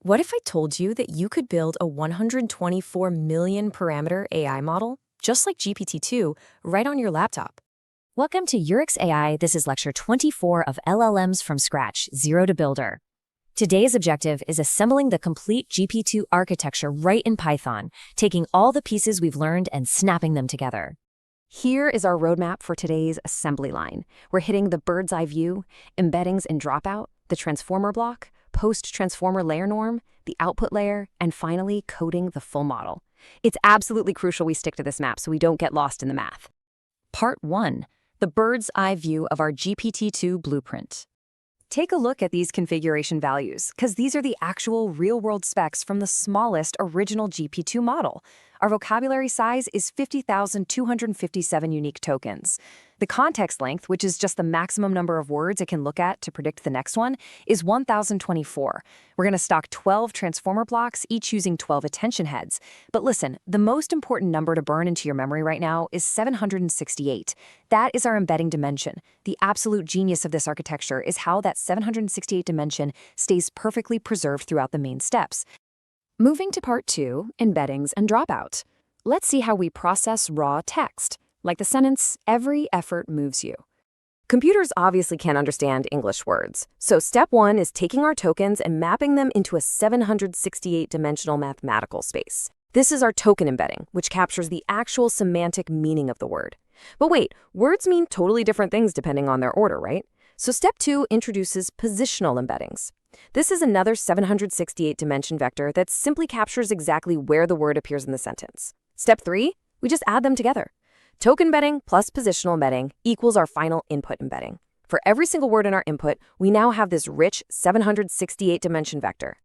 What if I told you that you could build a 124 million parameter AI model, just like GPT-2, right on your laptop? Welcome to Yurix AI. This is lecture 24 of LLMs from scratch, zero to builder. Today's objective is assembling the complete GPT-2 architecture right in Python, taking all the pieces we've learned and snapping them together. Here is our roadmap for today's assembly line. We're hitting the bird's eye view, embeddings and dropout, the transformer block, post-transformer layer norm, the output layer, and finally coding the full model. It's absolutely crucial we stick to this map so we don't get lost in the math. Part 1. The bird's eye view of our GPT-2 blueprint. Take a look at these configuration values, because these are the actual real-world specs from the smallest original GPT-2 model. Our vocabulary size is 50,257 unique tokens. The context length, which is just the maximum number of words it can look at to predict the next one, is 1,024. We're going to stock 12 transformer blocks, each using 12 attention heads. But listen, the most important number to burn into your memory right now is 768. That is our embedding dimension. The absolute genius of this architecture is how that 768 dimension stays perfectly preserved throughout the main steps. Moving to part 2, embeddings and dropout. Let's see how we process raw text, like the sentence, "Every effort moves you." Computers obviously can't understand English words, so step 1 is taking our tokens and mapping them into a 768-dimensional mathematical space. This is our token embedding, which captures the actual semantic meaning of the word. But wait, words mean totally different things depending on their order, right? So step 2 introduces positional embeddings. This is another 768-dimension vector that simply captures exactly where the word appears in the sentence. Step 3, we just add them together. Token embedding plus positional embedding equals our final input embedding. For every single word in our input, we now have this rich 768-dimension vector.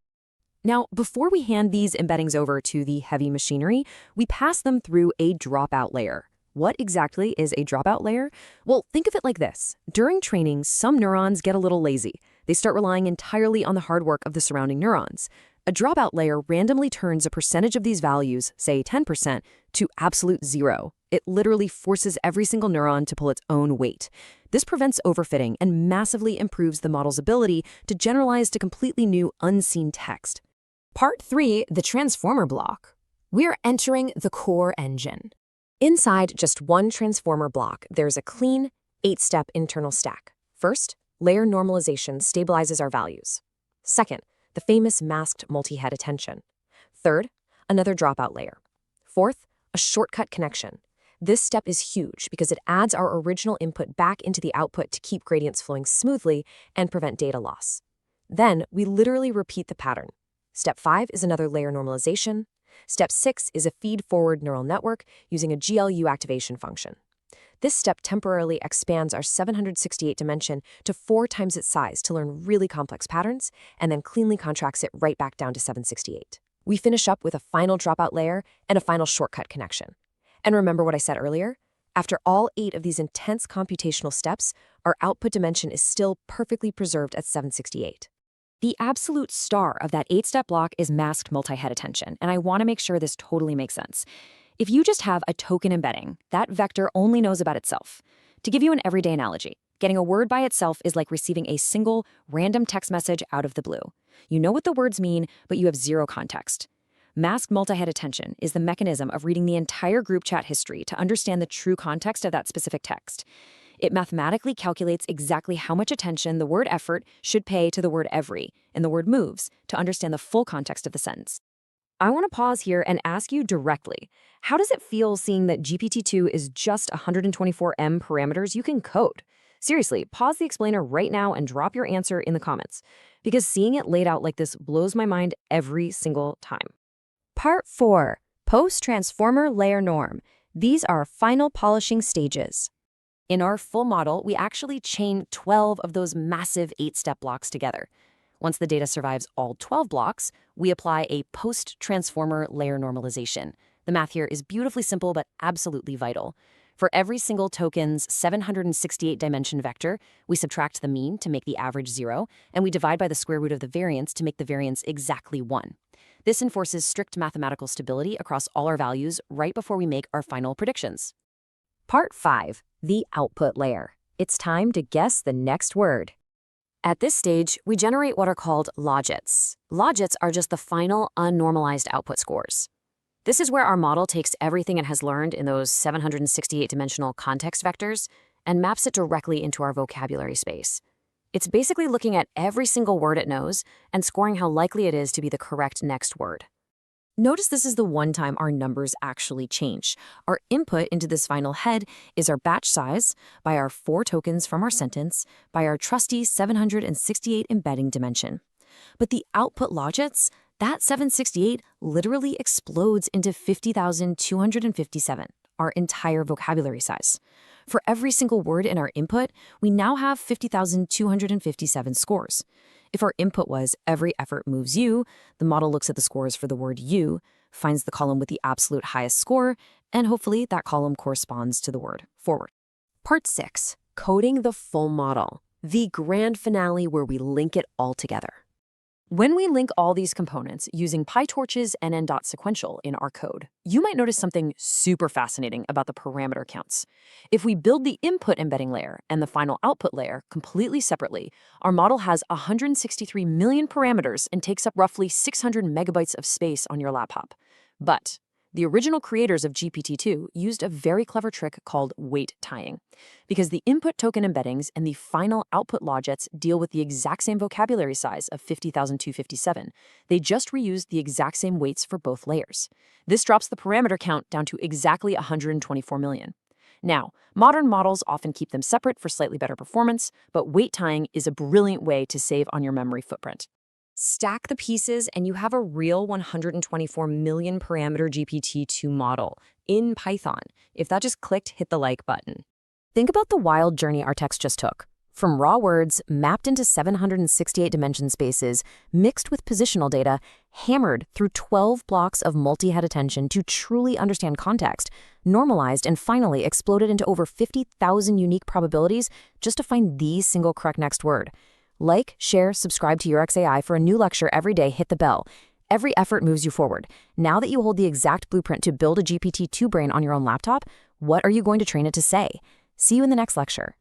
Now, before we hand these embeddings over to the heavy machinery, we pass them through a dropout layer. What exactly is a dropout layer? Well, think of it like this. During training, some neurons get a little lazy. They start relying entirely on the hard work of the surrounding neurons. A dropout layer randomly turns a percentage of these values, say 10%, to absolute zero. It literally forces every single neuron to pull its own weight. This prevents overfitting and massively improves the model's ability to generalize to completely new, unseen text. Part 3, the transformer block. We're entering the core engine. Inside just one transformer block, there's a clean, 8-step internal stack. First, layer normalization stabilizes our values. Second, the famous masked multi-head attention. Third, another dropout layer. Fourth, a shortcut connection. This step is huge because it adds our original input back into the output to keep gradients flowing smoothly and prevent data loss. Then, we literally repeat the pattern. Step 5 is another layer normalization. Step 6 is a feed-forward neural network using a GLU activation function. This step temporarily expands our 768 dimension to 4 times its size to learn really complex patterns, and then cleanly contracts it right back down to 768. We finish up with a final dropout layer and a final shortcut connection. And remember what I said earlier? After all 8 of these intense computational steps, our output dimension is still perfectly preserved at 768. The absolute star of that 8-step block is masked multi-head attention, and I want to make sure this totally makes sense. If you just have a token embedding, that vector only knows about itself. To give you an everyday analogy, getting a word by itself is like receiving a single, random text message out of the blue. You know what the words mean, but you have zero context. Masked multi-head attention is the mechanism of reading the entire group chat history to understand the true context of that specific text. It mathematically calculates exactly how much attention the word effort should pay to the word every and the word moves to understand the full context of the sentence. I want to pause here and ask you directly, how does it feel seeing that GPT-2 is just 124M parameters you can code? Seriously, pause the explainer right now and drop your answer in the comments, because seeing it laid out like this blows my mind every single time. Part 4, post-transformer layer norm. These are final polishing stages. In our full model, we actually chain 12 of those massive 8-step blocks together. Once the data survives all 12 blocks, we apply a post-transformer layer normalization. The math here is beautifully simple but absolutely vital. For every single token's 768-dimension vector, we subtract the mean to make the average 0, and we divide by the square root of the variance to make the variance exactly 1. This enforces strict mathematical stability across all our values right before we make our final predictions. Part 5. The output layer. It's time to guess the next word. At this stage, we generate what are called logits. Logits are just the final unnormalized output scores. This is where our model takes everything it has learned in those 768-dimensional context vectors and maps it directly into our vocabulary space. It's basically looking at every single word it knows and scoring how likely it is to be the correct next word. Notice this is the one time our numbers actually change. Our input into this final head is our batch size by our 4 tokens from our sentence by our trusty 768 embedding dimension. But the output logits, that 768 literally explodes into 50,257, our entire vocabulary size. For every single word in our input, we now have 50,257 scores. If our input was every effort moves you, the model looks at the scores for the word you, finds the column with the absolute highest score, and hopefully that column corresponds to the word forward. Part 6, coding the full model, the grand finale where we link it all together. When we link all these components using PyTorch's nn.sequential in our code, you might notice something super fascinating about the parameter counts. If we build the input embedding layer and the final output layer completely separately, our model has 163 million parameters and takes up roughly 600 megabytes of space on your laptop. But the original creators of GPT-2 used a very clever trick called weight tying. Because the input token embeddings and the final output logits deal with the exact same vocabulary size of 50,257, they just reused the exact same weights for both layers. This drops the parameter count down to exactly 124 million. Now, modern models often keep them separate for slightly better performance, but weight tying is a brilliant way to save on your memory footprint. Stack the pieces and you have a real 124 million parameter GPT-2 model in Python. If that just clicked, hit the like button. Think about the wild journey our text just took. From raw words mapped into 768 dimension spaces, mixed with positional data, hammered through 12 blocks of multi-head attention to truly understand context, normalized and finally exploded into over 50,000 unique probabilities just to find the single correct next word. Like, share, subscribe to Yurix AI for a new lecture every day, hit the bell. Every effort moves you forward. Now that you hold the exact blueprint to build a GPT-2 brain on your own laptop, what are you going to train it to say? See you in the next lecture.